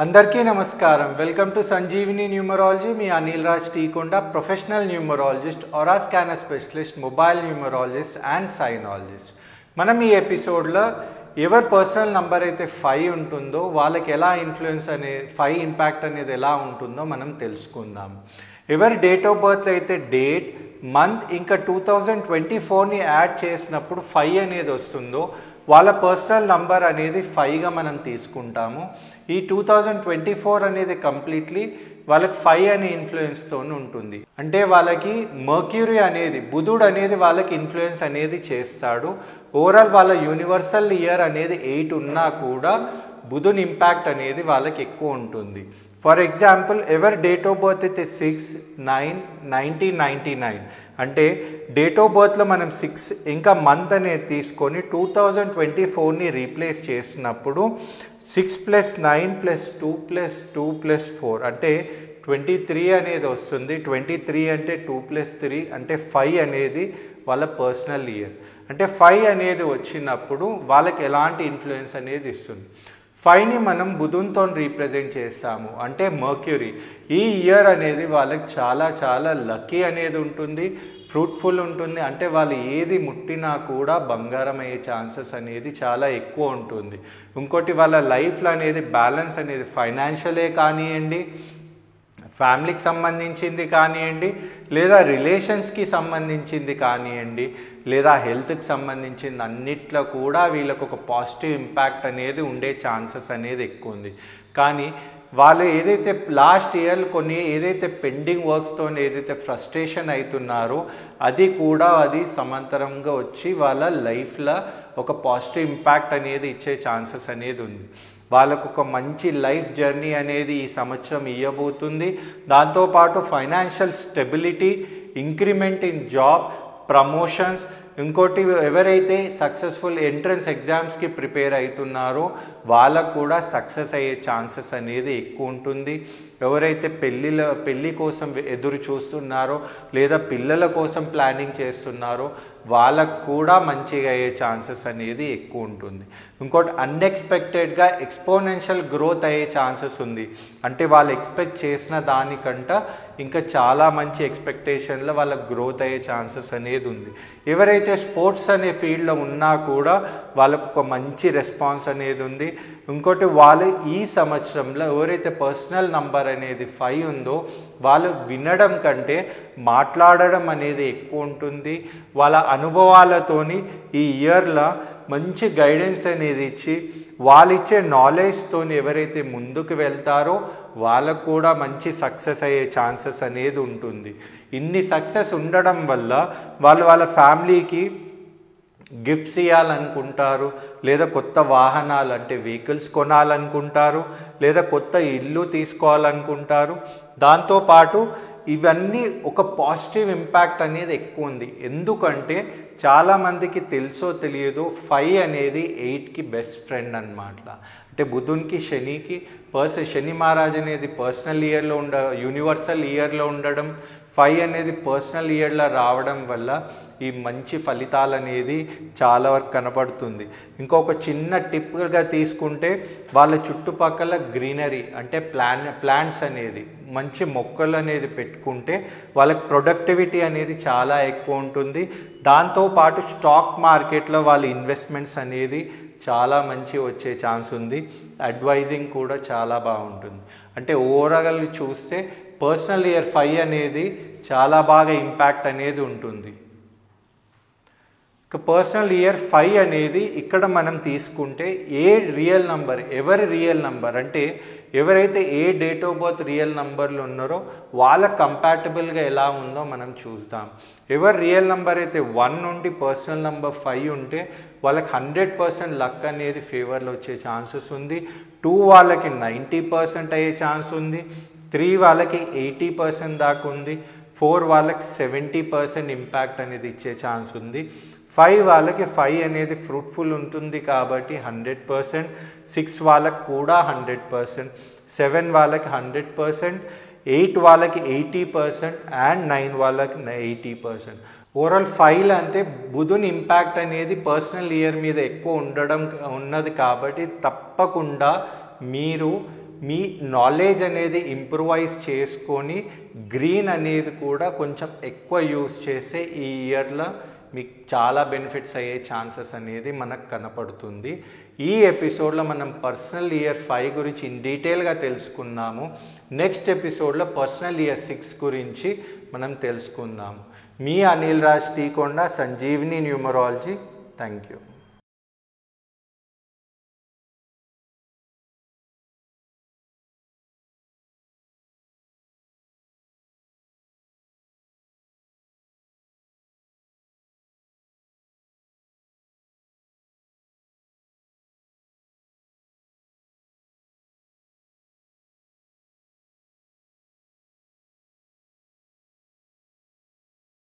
అందరికీ నమస్కారం. Welcome to Sanjeevini numerology. మీ Anil Raj Teekonda, professional numerologist, aura scanner specialist, mobile numerologist and sinologist. మనం ఈ ఎపిసోడ్లో ఎవరి పర్సనల్ నంబర్ అయితే 5 ఉంటుందో వాళ్ళకి ఎలా ఇన్ఫ్లుయెన్స్ 5 ఇంపాక్ట్ అనేది ఎలా ఉంటుందో మనం తెలుసుకుందాం. ఎవరి డేట్ ఆఫ్ బర్త్ అయితే డేట్, మంత్ ఇంకా 2024ని యాడ్ చేసినప్పుడు 5 అనేది వస్తుందో వాళ్ళ పర్సనల్ నంబర్ అనేది 5గా మనం తీసుకుంటాము. ఈ 2024 అనేది కంప్లీట్లీ వాళ్ళకి 5 అనే ఇన్ఫ్లుయెన్స్తో ఉంటుంది. అంటే వాళ్ళకి మర్క్యూరీ అనేది, బుధుడు అనేది వాళ్ళకి ఇన్ఫ్లుయెన్స్ అనేది చేస్తాడు. ఓవరాల్ వాళ్ళ యూనివర్సల్ ఇయర్ అనేది 8 ఉన్నా కూడా బుధుని ఇంపాక్ట్ అనేది వాళ్ళకి ఎక్కువ ఉంటుంది. ఫర్ ఎగ్జాంపుల్, ఎవరి డేట్ ఆఫ్ బర్త్ అయితే 6/9/1999 అంటే డేట్ ఆఫ్ బర్త్లో మనం 6 ఇంకా మంత్ అనేది తీసుకొని 2024ని రీప్లేస్ చేసినప్పుడు 6+9+2+2+4 అంటే 23 అనేది వస్తుంది. 23 అంటే 2+3 అంటే 5 అనేది వాళ్ళ పర్సనల్ ఇయర్. అంటే 5 అనేది వచ్చినప్పుడు వాళ్ళకి ఎలాంటి ఇన్ఫ్లుయెన్స్ అనేది ఇస్తుంది. 5ని మనం బుధునితో రీప్రజెంట్ చేస్తాము, అంటే మర్క్యూరీ. ఈ ఇయర్ అనేది వాళ్ళకి చాలా చాలా లక్కీ అనేది ఉంటుంది, ఫ్రూట్ఫుల్ ఉంటుంది. అంటే వాళ్ళు ఏది ముట్టినా కూడా బంగారం అయ్యే ఛాన్సెస్ అనేది చాలా ఎక్కువ ఉంటుంది. ఇంకోటి, వాళ్ళ లైఫ్లో అనేది బ్యాలెన్స్ అనేది ఫైనాన్షియలే కానివ్వండి, ఫ్యామిలీకి సంబంధించింది కానివ్వండి, లేదా రిలేషన్స్కి సంబంధించింది కానివ్వండి, లేదా హెల్త్కి సంబంధించింది, అన్నిట్లో కూడా వీళ్ళకు ఒక పాజిటివ్ ఇంపాక్ట్ అనేది ఉండే ఛాన్సెస్ అనేది ఎక్కువ ఉంది. కానీ వాళ్ళు ఏదైతే లాస్ట్ ఇయర్ కొన్ని ఏదైతే పెండింగ్ వర్క్స్తో ఏదైతే ఫ్రస్ట్రేషన్ అవుతున్నారో అది సమాంతరంగా వచ్చి వాళ్ళ లైఫ్లో ఒక పాజిటివ్ ఇంపాక్ట్ అనేది ఇచ్చే ఛాన్సెస్ అనేది ఉంది. వాళ్ళకు ఒక మంచి లైఫ్ జర్నీ అనేది ఈ సంవత్సరం ఇవ్వబోతుంది. దాంతోపాటు financial stability, increment in job, promotions. ఇంకోటి, ఎవరైతే సక్సెస్ఫుల్ ఎంట్రన్స్ ఎగ్జామ్స్కి ప్రిపేర్ అవుతున్నారో వాళ్ళకు కూడా సక్సెస్ అయ్యే ఛాన్సెస్ అనేది ఎక్కువ ఉంటుంది. ఎవరైతే పెళ్ళి కోసం ఎదురు చూస్తున్నారో లేదా పిల్లల కోసం ప్లానింగ్ చేస్తున్నారో వాళ్ళకు కూడా మంచిగా అయ్యే ఛాన్సెస్ అనేది ఎక్కువ ఉంటుంది. ఇంకోటి, అన్ఎక్స్పెక్టెడ్గా ఎక్స్పోనెన్షియల్ గ్రోత్ అయ్యే ఛాన్సెస్ ఉంది. అంటే వాళ్ళు ఎక్స్పెక్ట్ చేసిన దానికంట ఇంకా చాలా మంచి ఎక్స్పెక్టేషన్లో వాళ్ళకి గ్రోత్ అయ్యే ఛాన్సెస్ అనేది ఉంది. ఎవరైతే స్పోర్ట్స్ అనే ఫీల్డ్లో ఉన్నా కూడా వాళ్ళకు ఒక మంచి రెస్పాన్స్ అనేది ఉంది. ఇంకోటి, వాళ్ళు ఈ సంవత్సరంలో ఎవరైతే పర్సనల్ నంబర్ అనేది 5 ఉందో వాళ్ళు వినడం కంటే మాట్లాడడం అనేది ఎక్కువ ఉంటుంది. వాళ్ళ అనుభవాలతోని ఈ ఇయర్లో మంచి గైడెన్స్ అనేది ఇచ్చి వాళ్ళు ఇచ్చే నాలెడ్జ్తో ఎవరైతే ముందుకు వెళ్తారో వాళ్ళకు కూడా మంచి సక్సెస్ అయ్యే ఛాన్సెస్ అనేది ఉంటుంది. ఇన్ని సక్సెస్ ఉండడం వల్ల వాళ్ళ ఫ్యామిలీకి గిఫ్ట్స్ ఇవ్వాలనుకుంటారు, లేదా కొత్త వాహనాలు అంటే వెహికల్స్ కొనాలనుకుంటారు, లేదా కొత్త ఇల్లు తీసుకోవాలనుకుంటారు. దాంతోపాటు ఇవన్నీ ఒక పాజిటివ్ ఇంపాక్ట్ అనేది ఎక్కువ ఉంది. ఎందుకంటే చాలామందికి తెలుసో తెలియదో 5 అనేది 8కి బెస్ట్ ఫ్రెండ్ అన్నమాట. అంటే బుధునికి శనికి శని మహారాజ్ అనేది పర్సనల్ ఇయర్లో యూనివర్సల్ ఇయర్లో ఉండడం, 5 అనేది పర్సనల్ ఇయర్లో రావడం వల్ల ఈ మంచి ఫలితాలు అనేది చాలా వరకు కనపడుతుంది. ఇంకొక చిన్న టిప్గా తీసుకుంటే వాళ్ళ చుట్టుపక్కల గ్రీనరీ అంటే ప్లాంట్స్ అనేది, మంచి మొక్కలు అనేది పెట్టుకుంటే వాళ్ళకి ప్రొడక్టివిటీ అనేది చాలా ఎక్కువ ఉంటుంది. దాంతోపాటు స్టాక్ మార్కెట్లో వాళ్ళ ఇన్వెస్ట్మెంట్స్ అనేది చాలా మంచి వచ్చే ఛాన్స్ ఉంది. అడ్వైజింగ్ కూడా చాలా బాగుంటుంది. అంటే ఓవరాల్ చూస్తే పర్సనల్ ఇయర్ 5 అనేది చాలా బాగా ఇంపాక్ట్ అనేది ఉంటుంది. పర్సనల్ ఇయర్ 5 అనేది ఇక్కడ మనం తీసుకుంటే ఎవరి రియల్ నంబర్ అంటే ఎవరైతే ఏ డేట్ ఆఫ్ బర్త్ రియల్ నంబర్లు ఉన్నారో వాళ్ళకి కంపాటబుల్గా ఎలా ఉందో మనం చూద్దాం. ఎవరి రియల్ నంబర్ అయితే 1 నుండి పర్సనల్ నంబర్ 5 ఉంటే వాళ్ళకి 100% లక్ అనేది ఫేవర్లో వచ్చే ఛాన్సెస్ ఉంది. 2 వాళ్ళకి 90% అయ్యే ఛాన్స్ ఉంది. 3 వాళ్ళకి 80% దాకా ఉంది. 4 వాళ్ళకి 70% ఇంపాక్ట్ అనేది ఇచ్చే ఛాన్స్ ఉంది. 5 వాళ్ళకి 5 అనేది ఫ్రూట్ఫుల్ ఉంటుంది కాబట్టి 100%. 6 వాళ్ళకి కూడా 100%. 7 వాళ్ళకి 100%. 8 వాళ్ళకి 80% అండ్ 9 వాళ్ళకి 80%. ఓవరాల్ 5 అంటే బుధుని ఇంపాక్ట్ అనేది పర్సనల్ ఇయర్ మీద ఎక్కువ ఉన్నది కాబట్టి తప్పకుండా మీరు మీ నాలెడ్జ్ అనేది ఇంప్రూవైజ్ చేసుకొని గ్రీన్ అనేది కూడా కొంచెం ఎక్కువ యూస్ చేస్తే ఈ ఇయర్లో మీకు చాలా బెనిఫిట్స్ అయ్యే ఛాన్సెస్ అనేది మనకు కనపడుతుంది. ఈ ఎపిసోడ్లో మనం పర్సనల్ ఇయర్ 5 గురించి ఇన్ డీటెయిల్గా తెలుసుకున్నాము. నెక్స్ట్ ఎపిసోడ్లో పర్సనల్ ఇయర్ 6 గురించి మనం తెలుసుకుందాము. మీ అనిల్ రాజ్ టీ కొండ, సంజీవిని న్యూమరాలజీ. Thank you.